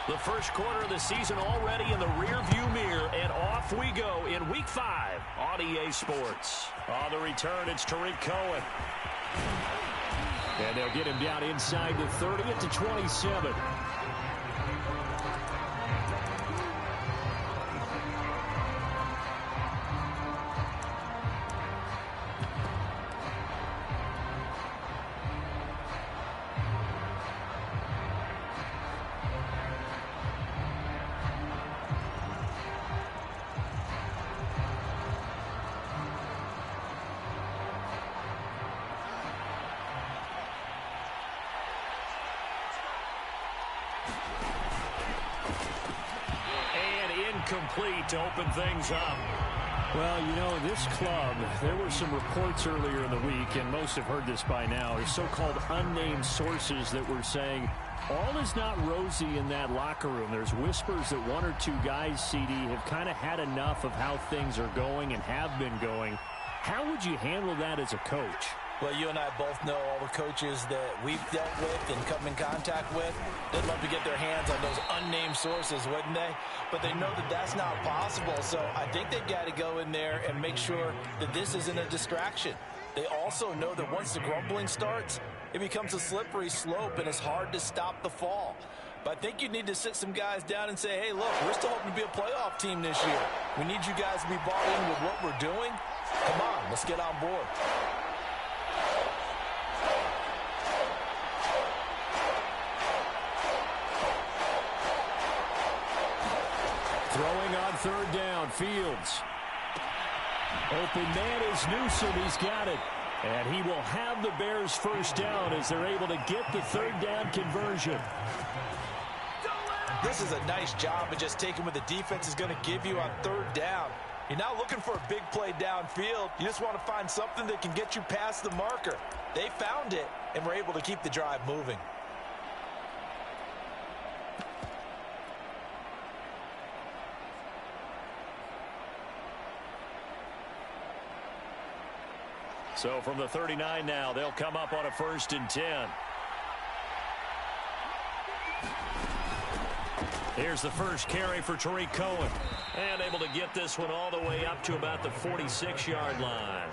The first quarter of the season already in the rearview mirror, and off we go in Week 5 on EA Sports. On the return, it's Tariq Cohen. And they'll get him down inside the 30 at the 27. Complete to open things up. Well, you know, this club, there were some reports earlier in the week, and most have heard this by now, there's so-called unnamed sources that were saying all is not rosy in that locker room. There's whispers that one or two guys, CD, have kind of had enough of how things are going and have been going. How would you handle that as a coach? Well, you and I both know all the coaches that we've dealt with and come in contact with. They'd love to get their hands on those unnamed sources, wouldn't they? But they know that that's not possible, so I think they've got to go in there and make sure that this isn't a distraction. They also know that once the grumbling starts, it becomes a slippery slope, and it's hard to stop the fall. But I think you need to sit some guys down and say, hey, look, we're still hoping to be a playoff team this year. We need you guys to be bought in with what we're doing. Come on, let's get on board. Throwing on third down, Fields. Open man is Newsome. He's got it. And he will have the Bears first down as they're able to get the third down conversion. This is a nice job of just taking what the defense is going to give you on third down. You're not looking for a big play downfield. You just want to find something that can get you past the marker. They found it and were able to keep the drive moving. So from the 39 now, they'll come up on a 1st and 10. Here's the first carry for Tariq Cohen. And able to get this one all the way up to about the 46-yard line.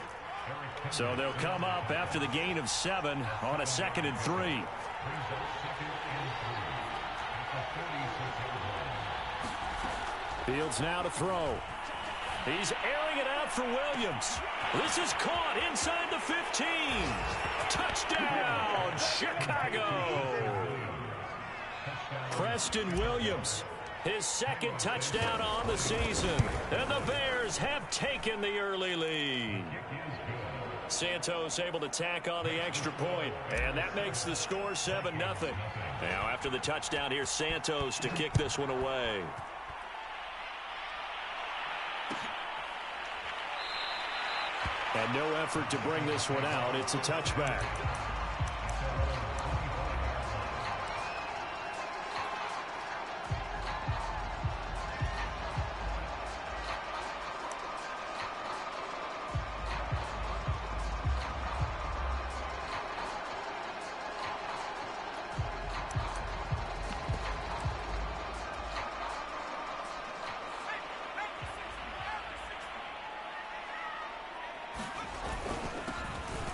So they'll come up after the gain of 7 on a 2nd and 3. Fields now to throw. He's airing it out for Williams. This is caught inside the 15. Touchdown, Chicago. Preston Williams, his 2nd touchdown on the season. And the Bears have taken the early lead. Santos able to tack on the extra point. And that makes the score 7-0. Now after the touchdown, here's Santos to kick this one away. And no effort to bring this one out. It's a touchback.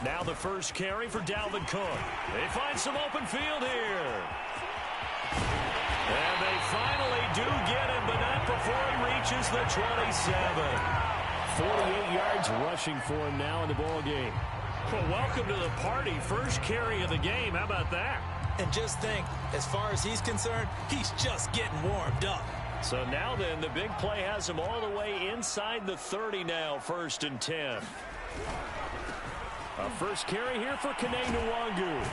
Now the first carry for Dalvin Cook. They find some open field here. And they finally do get him, but not before he reaches the 27. 48 yards rushing for him now in the ball game. Well, welcome to the party. First carry of the game. How about that? And just think, as far as he's concerned, he's just getting warmed up. So now then, the big play has him all the way inside the 30 now, 1st and 10. A first carry here for Kene Nwangu.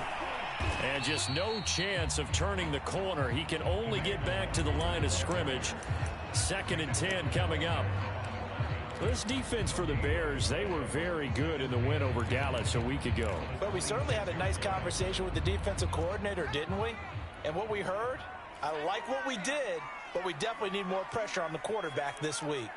And just no chance of turning the corner. He can only get back to the line of scrimmage. 2nd and 10 coming up. This defense for the Bears, they were very good in the win over Dallas a week ago. But we certainly had a nice conversation with the defensive coordinator, didn't we? And what we heard, I like what we did, but we definitely need more pressure on the quarterback this week.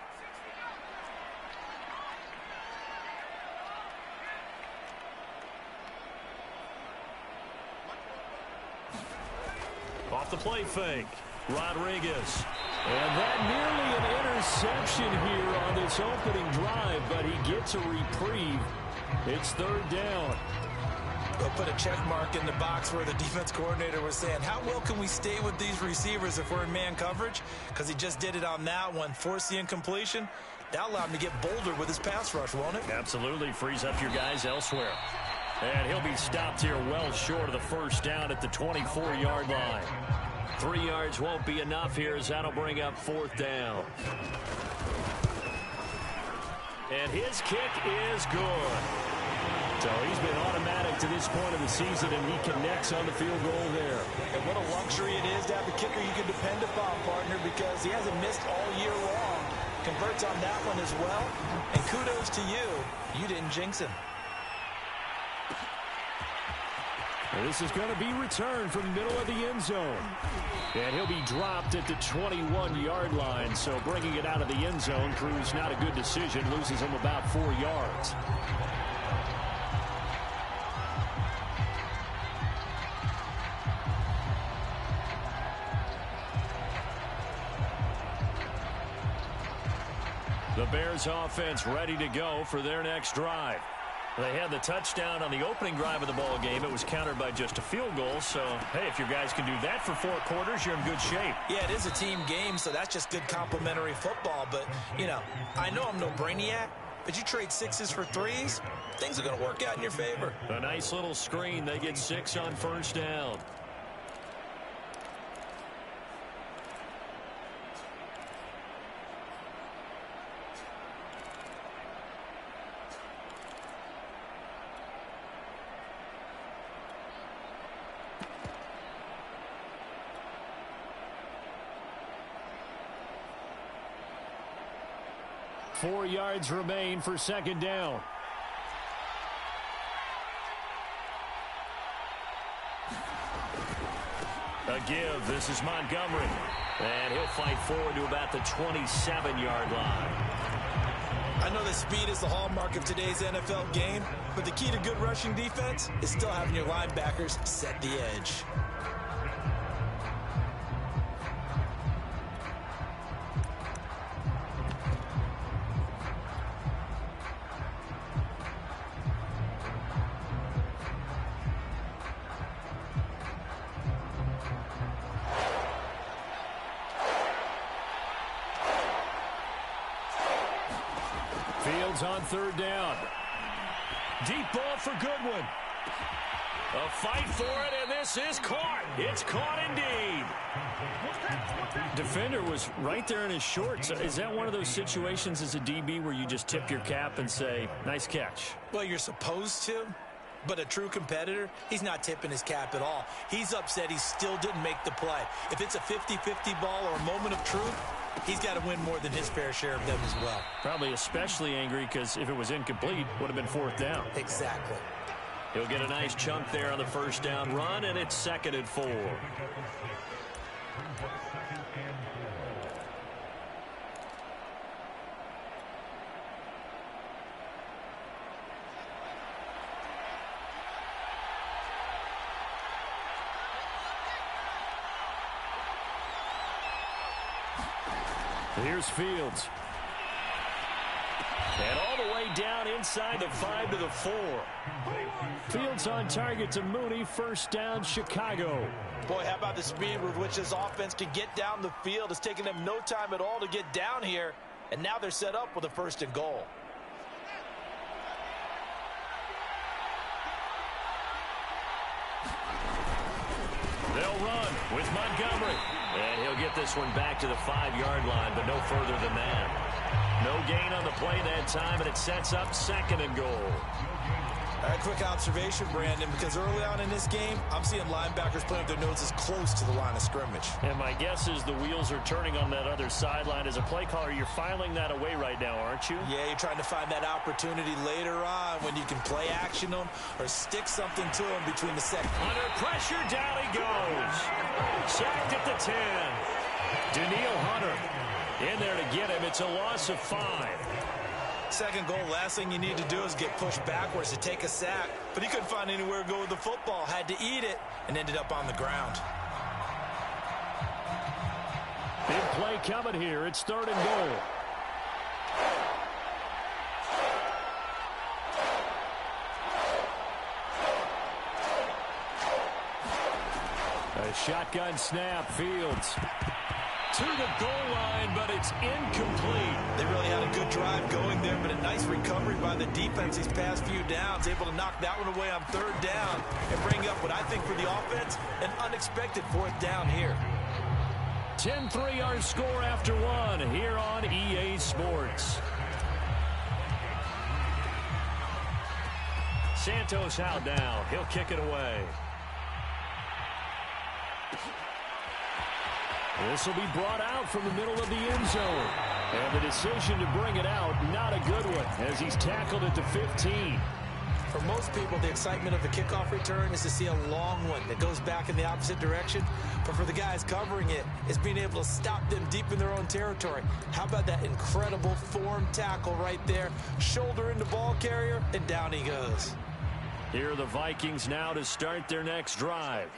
Off the play fake. Rodriguez. And that nearly an interception here on this opening drive, but he gets a reprieve. It's third down. They'll put a check mark in the box where the defense coordinator was saying, how well can we stay with these receivers if we're in man coverage? Because he just did it on that one, forced the incompletion. That allowed him to get bolder with his pass rush, won't it? Absolutely frees up your guys elsewhere. And he'll be stopped here well short of the first down at the 24-yard line. 3 yards won't be enough here as that'll bring up fourth down. And his kick is good. So he's been automatic to this point of the season, and he connects on the field goal there. And what a luxury it is to have a kicker you can depend upon, partner, because he hasn't missed all year long. Converts on that one as well. And kudos to you. You didn't jinx him. And this is going to be returned from the middle of the end zone. And he'll be dropped at the 21-yard line. So bringing it out of the end zone proves not a good decision. Loses him about 4 yards. The Bears offense ready to go for their next drive. They had the touchdown on the opening drive of the ball game. It was countered by just a field goal. So, hey, if your guys can do that for 4 quarters, you're in good shape. Yeah, it is a team game, so that's just good complimentary football. But, you know, I know I'm no brainiac, but you trade 6s for 3s, things are going to work out in your favor. A nice little screen. They get 6 on first down. Four yards remain for second down. A give. This is Montgomery. And he'll fight forward to about the 27-yard line. I know that speed is the hallmark of today's NFL game, but the key to good rushing defense is still having your linebackers set the edge. Fields on third down. Deep ball for Goodwin. A fight for it, and this is caught. It's caught indeed. Defender was right there in his shorts. Is that one of those situations as a DB where you just tip your cap and say, nice catch? Well, you're supposed to, but a true competitor, he's not tipping his cap at all. He's upset he still didn't make the play. If it's a 50-50 ball or a moment of truth, he's got to win more than his fair share of them as well. Probably especially angry because if it was incomplete, would have been fourth down. Exactly. He'll get a nice chunk there on the first down run, and it's 2nd and 4. Here's Fields. And all the way down inside the 5 to the 4. Fields on target to Mooney. First down, Chicago. Boy, how about the speed with which this offense can get down the field? It's taken them no time at all to get down here, and now they're set up with a 1st and goal. They'll run with Montgomery. And he'll get this one back to the 5-yard line, but no further than that. No gain on the play that time, and it sets up 2nd and goal. All right, quick observation, Brandon, because early on in this game, I'm seeing linebackers playing with their noses close to the line of scrimmage. And my guess is the wheels are turning on that other sideline. As a play caller, you're filing that away right now, aren't you? Yeah, you're trying to find that opportunity later on when you can play action them or stick something to them between the second. Under pressure, down he goes. Sacked at the 10. Daniil Hunter in there to get him. It's a loss of 5. 2nd goal, last thing you need to do is get pushed backwards to take a sack. But he couldn't find anywhere to go with the football. Had to eat it and ended up on the ground. play coming here. It's 3rd and goal. A shotgun snap. Fields to the goal line, but it's incomplete. They really had a good drive going there, but a nice recovery by the defense these past few downs, able to knock that one away on 3rd down and bring up what I think for the offense, an unexpected 4th down here. 10-3 our score after 1 here on EA Sports. Santos out now. He'll kick it away. This will be brought out from the middle of the end zone. And the decision to bring it out, not a good one, as he's tackled at the 15. For most people, the excitement of the kickoff return is to see a long one that goes back in the opposite direction. But for the guys covering it, it's being able to stop them deep in their own territory. How about that incredible form tackle right there? Shoulder into ball carrier, and down he goes. Here are the Vikings now to start their next drive.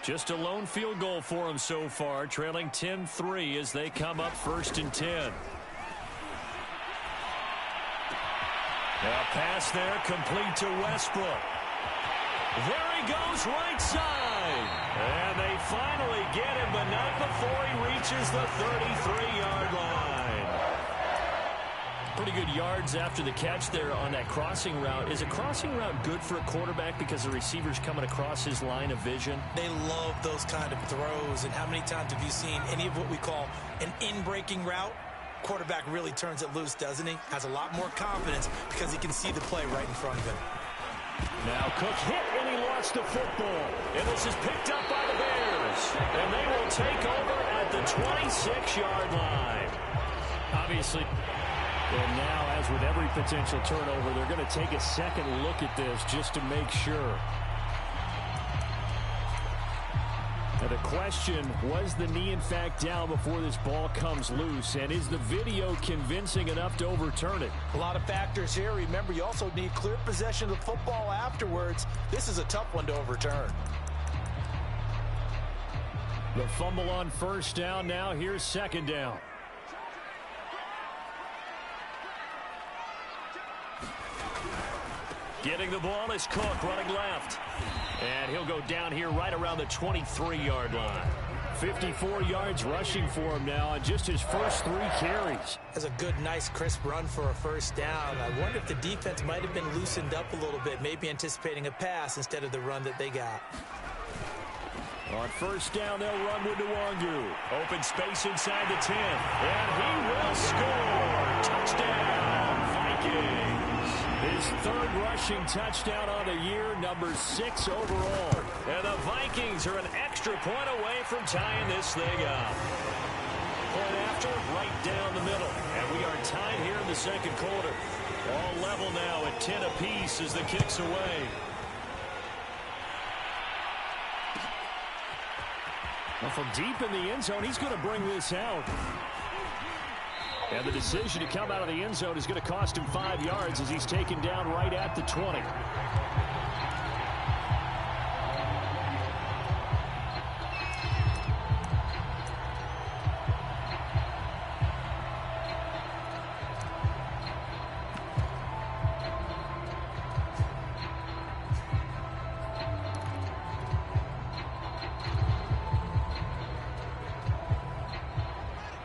Just a lone field goal for them so far, trailing 10-3 as they come up 1st and 10. Now pass there, complete to Westbrook. There he goes, right side. And they finally get him, but not before he reaches the 33-yard line. Pretty good yards after the catch there on that crossing route. Is a crossing route good for a quarterback because the receiver's coming across his line of vision? They love those kind of throws. And how many times have you seen any of what we call an in-breaking route? Quarterback really turns it loose, doesn't he? Has a lot more confidence because he can see the play right in front of him. Now Cook hit and he lost the football. And this is picked up by the Bears. And they will take over at the 26-yard line. Obviously. And now, as with every potential turnover, they're going to take a second look at this just to make sure. Now the question, was the knee in fact down before this ball comes loose? And is the video convincing enough to overturn it? A lot of factors here. Remember, you also need clear possession of the football afterwards. This is a tough one to overturn. The fumble on 1st down. Now here's 2nd down. Getting the ball is Cook running left. And he'll go down here right around the 23-yard line. 54 yards rushing for him now on just his first 3 carries. That's a good, nice, crisp run for a 1st down. I wonder if the defense might have been loosened up a little bit, maybe anticipating a pass instead of the run that they got. On 1st down, they'll run with Nwangu. Open space inside the 10. And he will score. Touchdown, Vikings. His 3rd rushing touchdown on the year, number 6 overall. And the Vikings are an extra point away from tying this thing up. Point after, right down the middle. And we are tied here in the 2nd quarter. All level now at 10 apiece as the kick's away. Well, from deep in the end zone, he's going to bring this out. And the decision to come out of the end zone is going to cost him 5 yards as he's taken down right at the 20.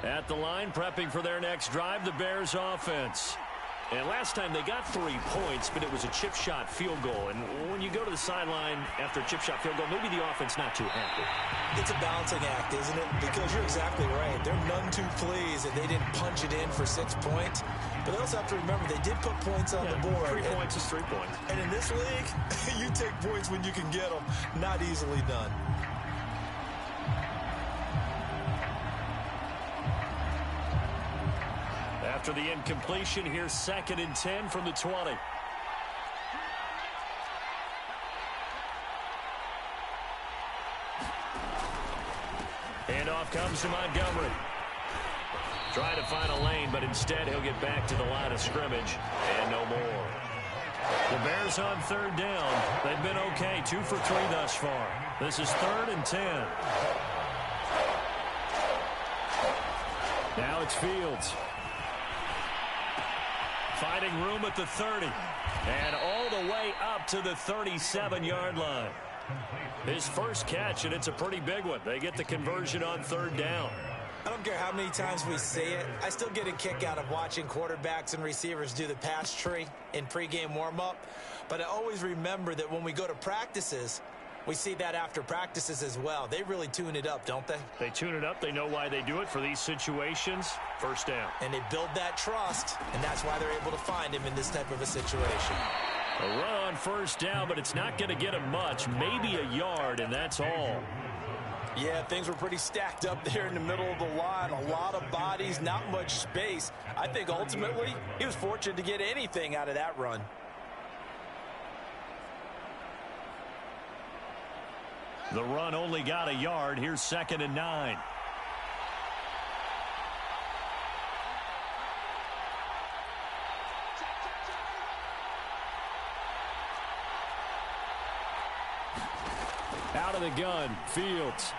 At the line, prepping for their next drive, the Bears offense. And last time they got 3 points, but it was a chip shot field goal. And when you go to the sideline after a chip shot field goal, maybe the offense not too happy. It's a balancing act, isn't it? Because you're exactly right. They're none too pleased that they didn't punch it in for 6 points. But they also have to remember they did put points on the board. 3 points is 3 points. And in this league, you take points when you can get them. Not easily done. After the incompletion, here's 2nd and 10 from the 20. Handoff comes to Montgomery. Trying to find a lane, but instead he'll get back to the line of scrimmage and no more. The Bears on 3rd down. They've been okay, 2 for 3 thus far. This is 3rd and 10. Now it's Fields. Finding room at the 30. And all the way up to the 37-yard line. His first catch, and it's a pretty big one. They get the conversion on third down. I don't care how many times we see it. I still get a kick out of watching quarterbacks and receivers do the pass tree in pregame warm-up. But I always remember that when we go to practices, we see that after practices as well. They really tune it up, don't they? They tune it up. They know why they do it for these situations. First down. And they build that trust, and that's why they're able to find him in this type of a situation. A run on first down, but it's not going to get him much. Maybe a yard, and that's all. Yeah, things were pretty stacked up there in the middle of the line. A lot of bodies, not much space. I think ultimately he was fortunate to get anything out of that run. The run only got a yard. Here's 2nd and 9. Out of the gun, Fields.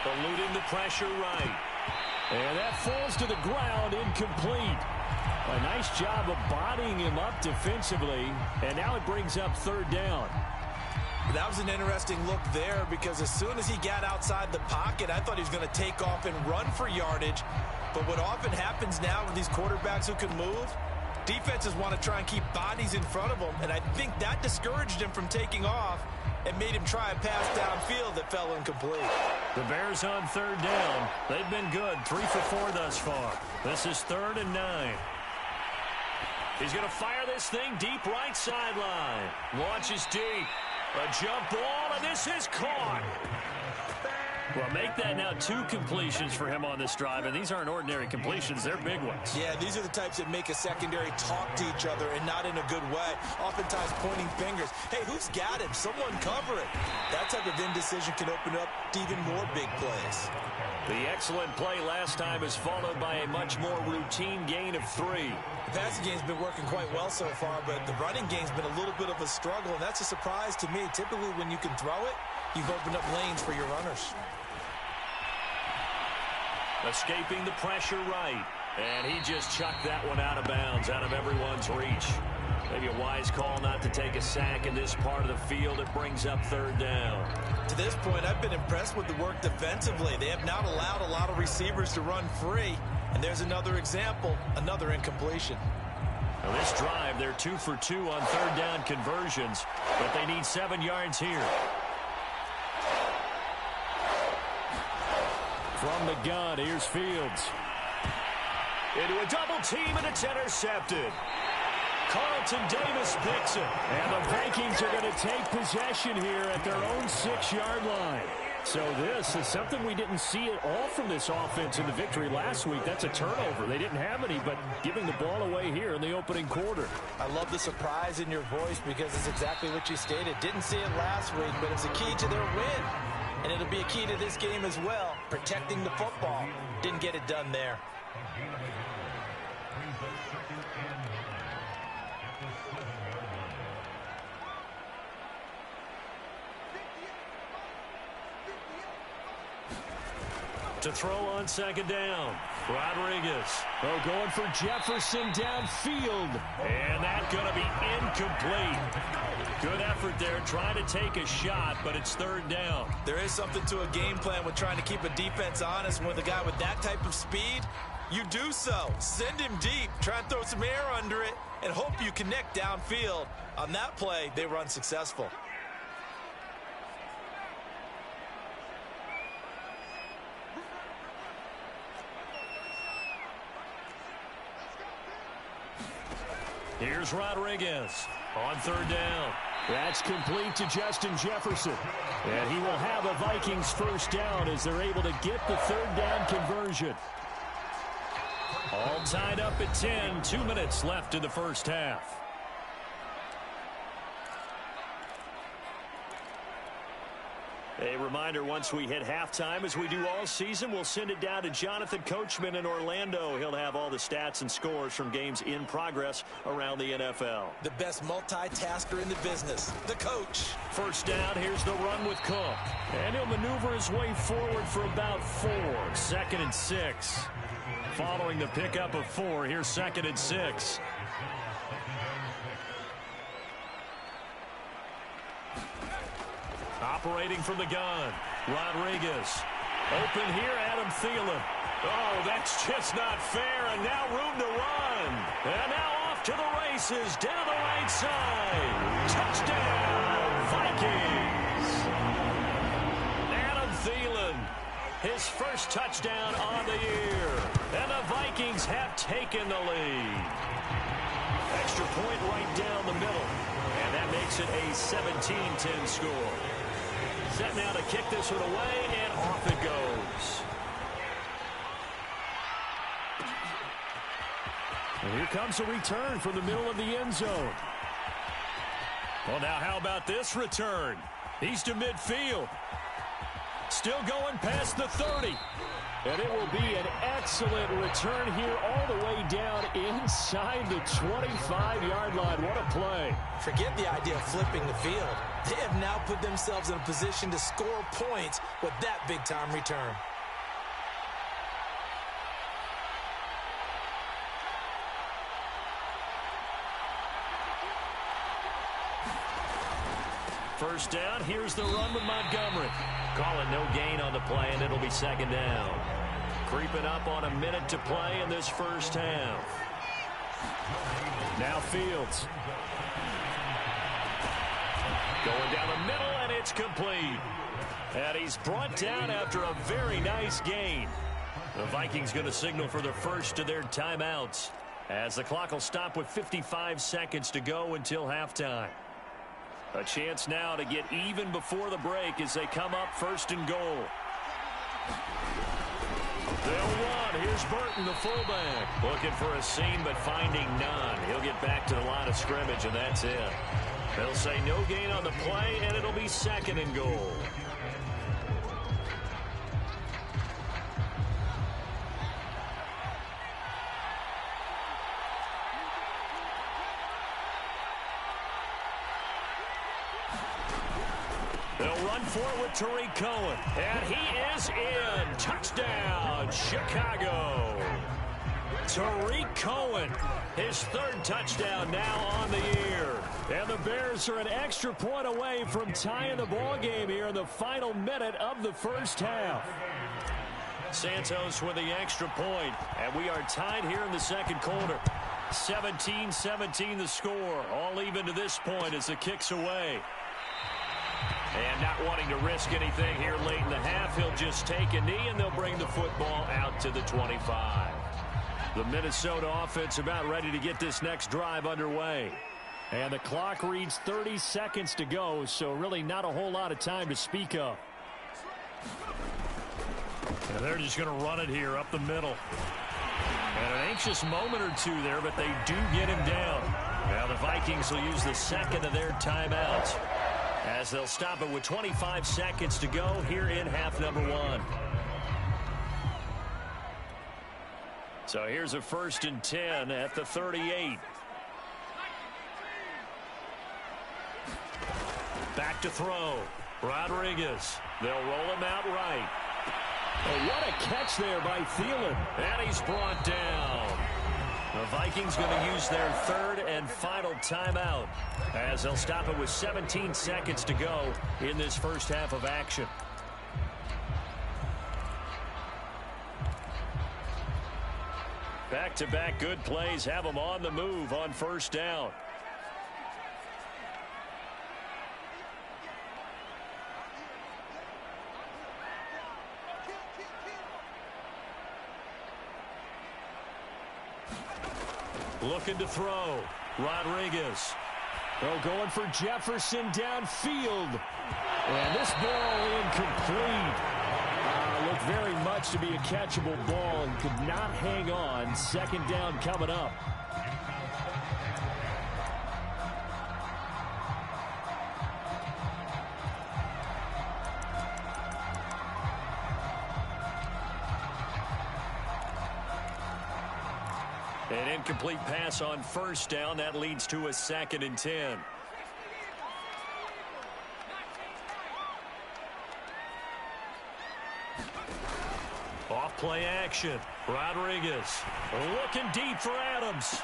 Eluding the pressure right. And that falls to the ground, incomplete. A nice job of bodying him up defensively, and now it brings up third down. That was an interesting look there because as soon as he got outside the pocket, I thought he was going to take off and run for yardage. But what often happens now with these quarterbacks who can move, defenses want to try and keep bodies in front of them, and I think that discouraged him from taking off and made him try a pass downfield that fell incomplete. The Bears on third down. They've been good, 3 for 4 thus far. This is 3rd and 9. He's going to fire this thing deep right sideline. Launches deep. A jump ball, and this is caught. Well, make that now 2 completions for him on this drive, and these aren't ordinary completions. They're big ones. Yeah, these are the types that make a secondary talk to each other and not in a good way. Oftentimes pointing fingers. Hey, who's got him? Someone cover it. That type of indecision can open up to even more big plays. The excellent play last time is followed by a much more routine gain of 3. The passing game's been working quite well so far, but the running game's been a little bit of a struggle, and that's a surprise to me. Typically, when you can throw it, you've opened up lanes for your runners. Escaping the pressure right. And he just chucked that one out of bounds, out of everyone's reach. Maybe a wise call not to take a sack in this part of the field. It brings up third down. To this point, I've been impressed with the work defensively. They have not allowed a lot of receivers to run free. And there's another example, another incompletion. Now this drive, they're 2 for 2 on third down conversions, but they need 7 yards here. From the gun, here's Fields. Into a double team, and it's intercepted. Carlton Davis picks it. And the Vikings are going to take possession here at their own 6-yard line. So this is something we didn't see at all from this offense in the victory last week. That's a turnover. They didn't have any, but giving the ball away here in the opening quarter. I love the surprise in your voice because it's exactly what you stated. Didn't see it last week, but it's a key to their win. And it'll be a key to this game as well, protecting the football. Didn't get it done there. To throw on second down, Rodriguez. Oh, going for Jefferson downfield. And that's going to be incomplete. Good effort there, trying to take a shot, but it's third down. There is something to a game plan with trying to keep a defense honest. With a guy with that type of speed, you do so. Send him deep, try and throw some air under it, and hope you connect downfield. On that play, they were unsuccessful. Here's Rodriguez on third down. That's complete to Justin Jefferson. And he will have a Vikings first down as they're able to get the third down conversion. All tied up at 10. 2 minutes left in the first half. A reminder, once we hit halftime, as we do all season, we'll send it down to Jonathan Coachman in Orlando. He'll have all the stats and scores from games in progress around the NFL. The best multitasker in the business, the coach. First down, here's the run with Cook. And he'll maneuver his way forward for about 4. 2nd and 6. Following the pickup of 4, here's 2nd and 6. Operating from the gun, Rodriguez. Open here, Adam Thielen. Oh, that's just not fair, and now room to run. And now off to the races, down the right side. Touchdown, Vikings. Adam Thielen, his first touchdown on the year. And the Vikings have taken the lead. Extra point right down the middle. And that makes it a 17-10 score. Set now to kick this one away, and off it goes. And here comes a return from the middle of the end zone. Well, now how about this return? He's to midfield. Still going past the 30. And it will be an excellent return here all the way down inside the 25-yard line. What a play. Forget the idea of flipping the field. They have now put themselves in a position to score points with that big-time return. First down, here's the run with Montgomery. Calling no gain on the play, and it'll be 2nd down. Creeping up on a minute to play in this first half. Now Fields. Going down the middle, and it's complete. And he's brought down after a very nice gain. The Vikings going to signal for the first of their timeouts, as the clock will stop with 55 seconds to go until halftime. A chance now to get even before the break as they come up 1st and goal. They'll run. Here's Burton, the fullback. Looking for a seam, but finding none. He'll get back to the line of scrimmage, and that's it. They'll say no gain on the play, and it'll be 2nd and goal. They'll run for it with Tariq Cohen. And he is in. Touchdown, Chicago. Tariq Cohen, his 3rd touchdown now on the year. And the Bears are an extra point away from tying the ball game here in the final minute of the first half. Santos with the extra point. And we are tied here in the 2nd quarter. 17-17 the score. All even to this point as the kick's away. And not wanting to risk anything here late in the half, he'll just take a knee, and they'll bring the football out to the 25. The Minnesota offense about ready to get this next drive underway. And the clock reads 30 seconds to go, so really not a whole lot of time to speak of. And they're just going to run it here up the middle. And an anxious moment or two there, but they do get him down. Now the Vikings will use the 2nd of their timeouts, as they'll stop it with 25 seconds to go here in half number 1. So here's a 1st and 10 at the 38. Back to throw. Rodriguez. They'll roll him out right. Oh, what a catch there by Thielen. And he's brought down. The Vikings going to use their 3rd and final timeout, as they'll stop it with 17 seconds to go in this first half of action. Back-to-back good plays have them on the move on 1st down. Looking to throw. Rodriguez. Oh, going for Jefferson downfield. And this ball incomplete. Looked very much to be a catchable ball and could not hang on. 2nd down coming up. An incomplete pass on first down. That leads to a 2nd and 10. Off play action. Rodriguez looking deep for Adams.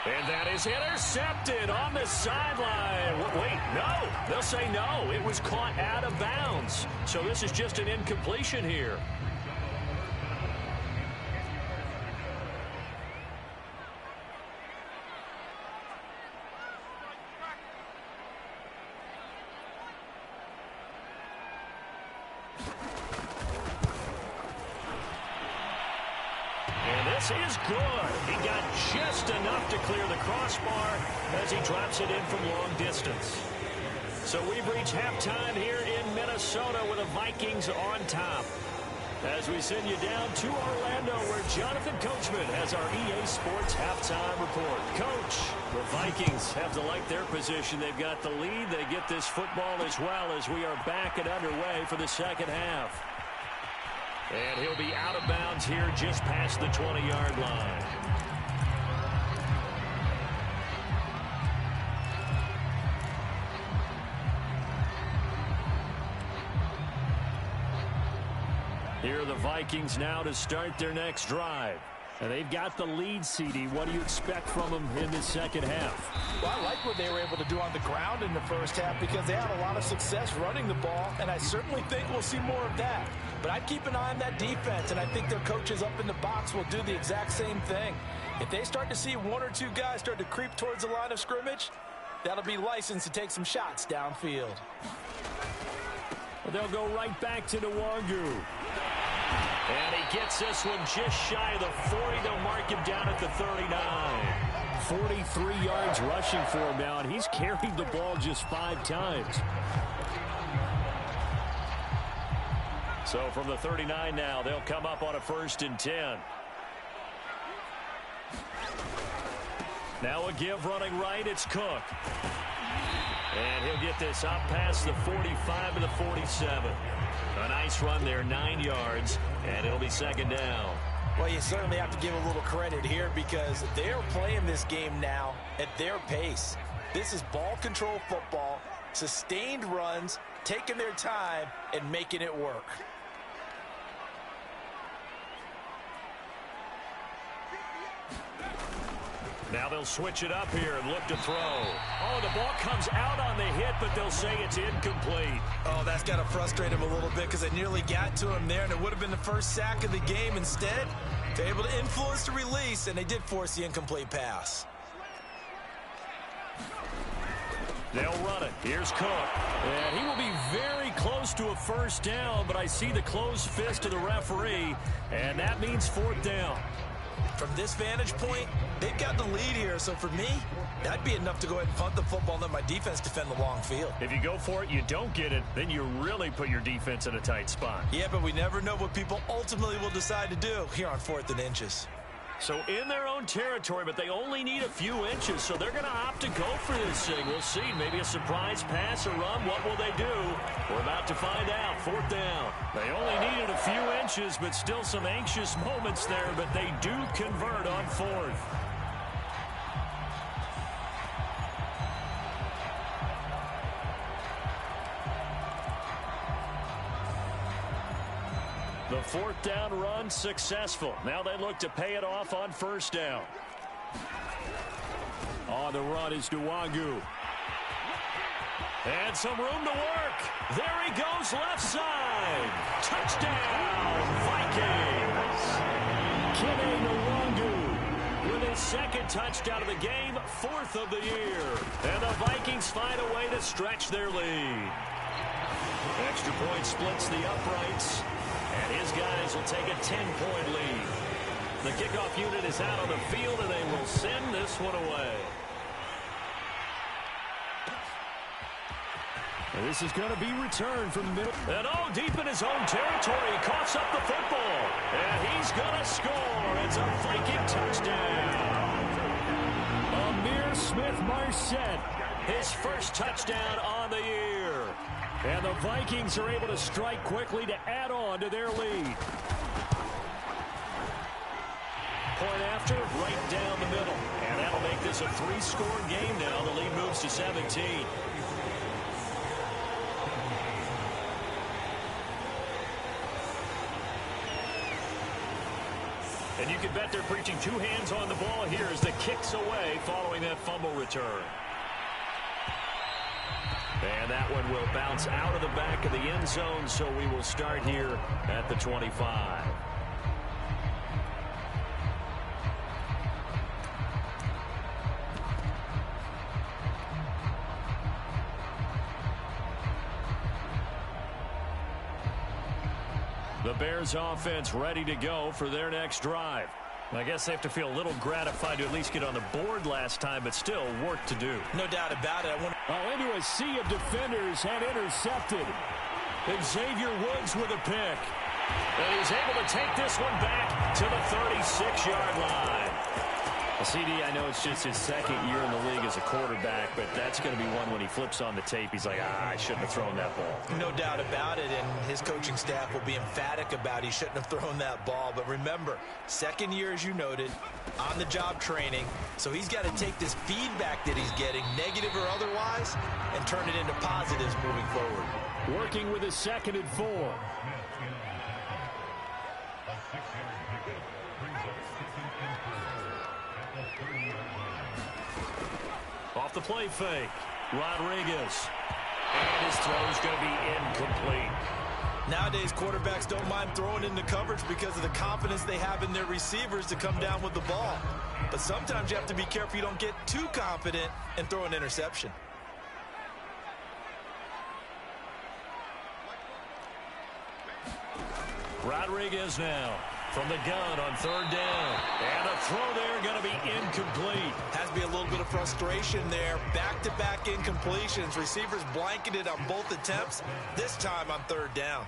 And that is intercepted on the sideline. Wait, no. They'll say no. It was caught out of bounds. So this is just an incompletion here. This is good. He got just enough to clear the crossbar as he drops it in from long distance. So we've reached halftime here in Minnesota with the Vikings on top. As we send you down to Orlando, where Jonathan Coachman has our EA Sports halftime report. Coach, the Vikings have to like their position. They've got the lead. They get this football as well as we are back and underway for the second half. And he'll be out of bounds here just past the 20-yard line. Here are the Vikings now to start their next drive. And they've got the lead, CD. What do you expect from them in the second half? Well, I like what they were able to do on the ground in the first half because they had a lot of success running the ball, and I certainly think we'll see more of that. But I'd keep an eye on that defense, and I think their coaches up in the box will do the exact same thing. If they start to see one or two guys start to creep towards the line of scrimmage, that'll be licensed to take some shots downfield. Well, they'll go right back to Nwangu. And he gets this one just shy of the 40. They'll mark him down at the 39. 43 yards rushing for him now, and he's carried the ball just 5 times. So from the 39 now, they'll come up on a 1st and 10. Now a give running right. It's Cook. And he'll get this up past the 45 to the 47. A nice run there, 9 yards, and it'll be 2nd down. Well, you certainly have to give a little credit here because they're playing this game now at their pace. This is ball control football, sustained runs, taking their time, and making it work. Now they'll switch it up here and look to throw. Oh, the ball comes out on the hit, but they'll say it's incomplete. Oh, that's got to frustrate him a little bit because it nearly got to him there, and it would have been the first sack of the game. Instead, they're able to influence the release, and they did force the incomplete pass. They'll run it. Here's Cook. And he will be very close to a 1st down, but I see the closed fist of the referee, and that means 4th down. From this vantage point, they've got the lead here, so for me, that'd be enough to go ahead and punt the football and let my defense defend the long field. If you go for it, you don't get it, then you really put your defense in a tight spot. Yeah, but we never know what people ultimately will decide to do here on 4th and inches. So in their own territory, but they only need a few inches, so they're going to opt to go for this thing. We'll see. Maybe a surprise pass or run. What will they do? We're about to find out. 4th down. They only needed a few inches, but still some anxious moments there, but they do convert on 4th. The 4th down run successful. Now they look to pay it off on 1st down. On the run is Nwangu. And some room to work. There he goes left side. Touchdown, Vikings. Kenny Nwangu with his 2nd touchdown of the game, 4th of the year. And the Vikings find a way to stretch their lead. Extra point splits the uprights. And his guys will take a 10-point lead. The kickoff unit is out on the field, and they will send this one away. And this is going to be returned from the middle. And deep in his own territory, he coughs up the football. And he's going to score. It's a Viking touchdown. Amir Smith-Marset, his 1st touchdown on the year. And the Vikings are able to strike quickly to add on to their lead. point after, right down the middle. And that'll make this a 3-score game now. The lead moves to 17. And you can bet they're preaching 2 hands on the ball here as the kick's away following that fumble return. And that one will bounce out of the back of the end zone, so we will start here at the 25. The Bears offense ready to go for their next drive. I guess they have to feel a little gratified to at least get on the board last time, but still work to do. No doubt about it. Into a sea of defenders and intercepted. Xavier Woods with a pick. And he's able to take this one back to the 36-yard line. Well, CD, I know it's just his second year in the league as a quarterback, but that's going to be one when he flips on the tape. He's like, I shouldn't have thrown that ball. No doubt about it, and his coaching staff will be emphatic about he shouldn't have thrown that ball. But remember, second year, as you noted, on-the-job training, so he's got to take this feedback that he's getting, negative or otherwise, and turn it into positives moving forward. Working with a 2nd and 4. Off the play fake, Rodriguez. And his throw's going to be incomplete. Nowadays, quarterbacks don't mind throwing into coverage because of the confidence they have in their receivers to come down with the ball. But sometimes you have to be careful you don't get too confident and throw an interception. Rodriguez now from the gun on 3rd down. And a throw there going to be incomplete. Has to be a little bit of frustration there. Back-to-back incompletions. Receivers blanketed on both attempts, this time on 3rd down.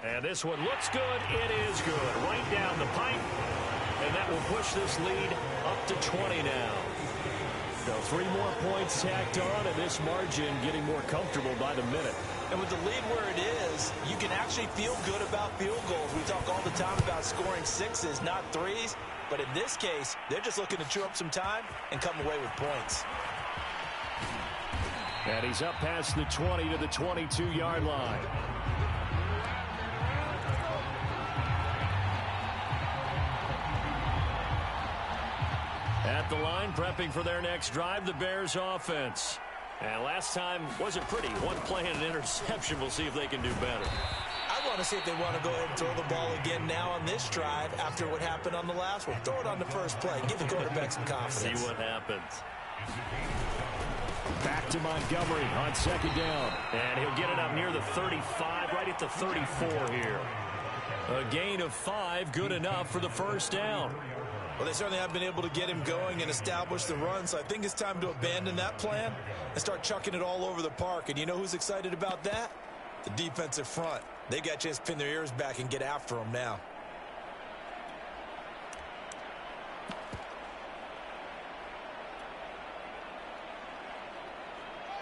And this one looks good. It is good. Right down the pipe. And that will push this lead up to 20 now. So 3 more points tacked on, and this margin getting more comfortable by the minute. And with the lead where it is, you can actually feel good about field goals. We talk all the time about scoring 6s, not 3s. But in this case, they're just looking to chew up some time and come away with points. And he's up past the 20 to the 22-yard line. At the line, prepping for their next drive, the Bears offense. And last time wasn't pretty. 1 play and an interception. We'll see if they can do better. I want to see if they want to go ahead and throw the ball again now on this drive after what happened on the last one. Throw it on the first play. Give the quarterback some confidence. See what happens. Back to Montgomery on 2nd down. And he'll get it up near the 35, right at the 34 here. A gain of 5, good enough for the 1st down. Well, they certainly have been able to get him going and establish the run, so I think it's time to abandon that plan and start chucking it all over the park. And you know who's excited about that? The defensive front. They got a chance to pin their ears back and get after him now.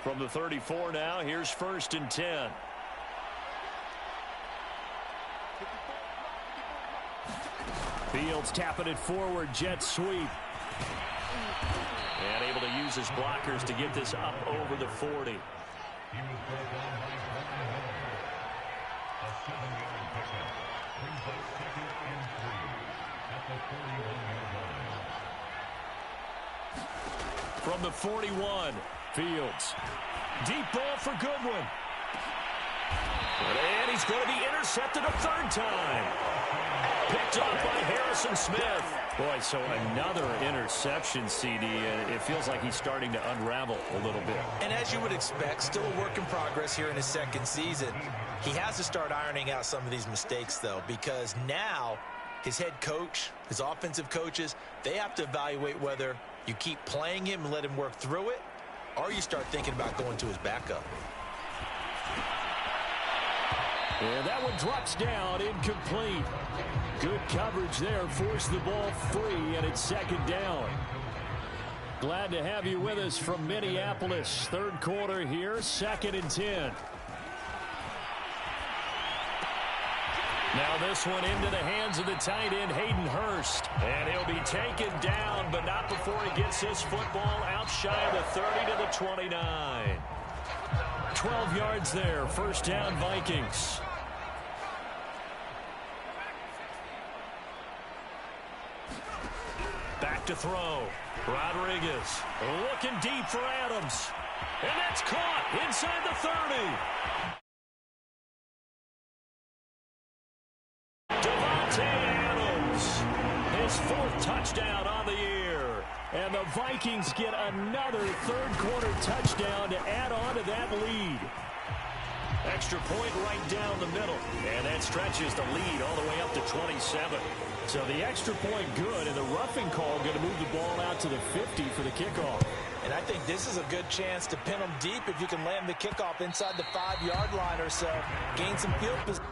From the 34 now, here's 1st and 10. Fields tapping it forward, jet sweep. And able to use his blockers to get this up over the 40. From the 41, Fields. Deep ball for Goodwin. And he's going to be intercepted a 3rd time. Picked up by Harrison Smith. Boy, so another interception, CD. It feels like he's starting to unravel a little bit. And as you would expect, still a work in progress here in his 2nd season. He has to start ironing out some of these mistakes, though, because now his head coach, his offensive coaches, they have to evaluate whether you keep playing him and let him work through it, or you start thinking about going to his backup. And that one drops down, incomplete. Good coverage there, forced the ball free, and it's 2nd down. Glad to have you with us from Minneapolis. 3rd quarter here, 2nd and 10. Now this one into the hands of the tight end, Hayden Hurst. And he'll be taken down, but not before he gets this football out shy of the 30 to the 29. 12 yards there. First down, Vikings. Back to throw. Rodriguez looking deep for Adams. And that's caught inside the 30. Adams, his fourth touchdown on the year. And the Vikings get another third-quarter touchdown to add on to that lead. Extra point right down the middle. And that stretches the lead all the way up to 27. So the extra point good, and the roughing call going to move the ball out to the 50 for the kickoff. And I think this is a good chance to pin them deep if you can land the kickoff inside the 5-yard line or so. Gain some field position.